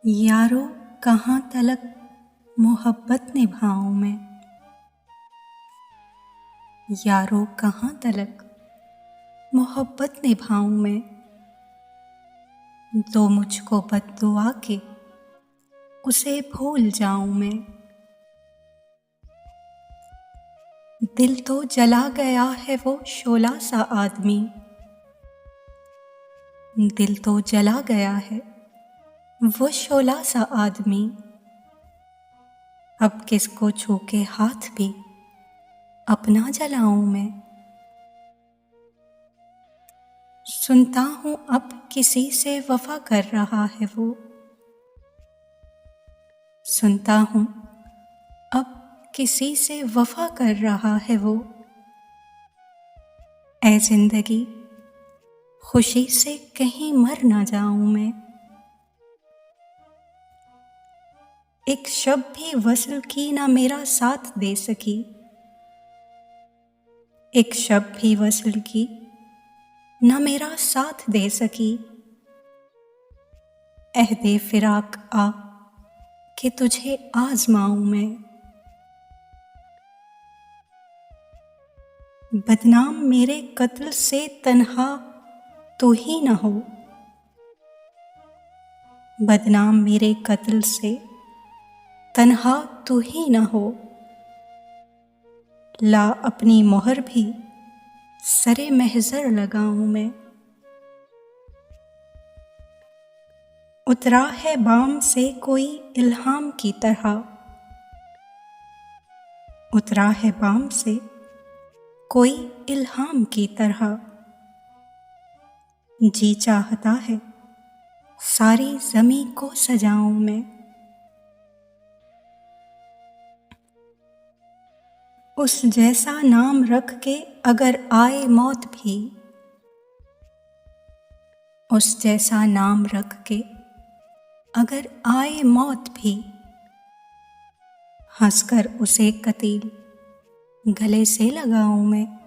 यारो कहाँ तलक मोहब्बत निभाऊं मैं। यारो कहाँ तलक मोहब्बत निभाऊं मैं। दो मुझको बद्दुआ के उसे भूल जाऊं मैं। दिल तो जला गया है वो शोला सा आदमी। दिल तो जला गया है वो शोला सा आदमी। अब किसको छू के हाथ भी अपना जलाऊं मैं। सुनता हूं अब किसी से वफा कर रहा है वो। सुनता हूं अब किसी से वफा कर रहा है वो। ऐ जिंदगी खुशी से कहीं मर ना जाऊं मैं। एक शब्द भी वस्ल की ना मेरा साथ दे सकी। एक शब्द भी वस्ल की ना मेरा साथ दे सकी। अहदे फिराक आ कि तुझे आजमाऊं मैं। बदनाम मेरे कत्ल से तन्हा तू ही न हो। बदनाम मेरे कत्ल से तन्हा तू ही न हो। ला अपनी मोहर भी सरे महजर लगाऊं मैं। उतरा है बाम से कोई इल्हाम की तरह। उतरा है बाम से कोई इल्हाम की तरह। जी चाहता है सारी ज़मीं को सजाऊं मैं। उस जैसा नाम रख के अगर आए मौत भी। उस जैसा नाम रख के अगर आए मौत भी। हंसकर उसे कतील गले से लगाऊं मैं।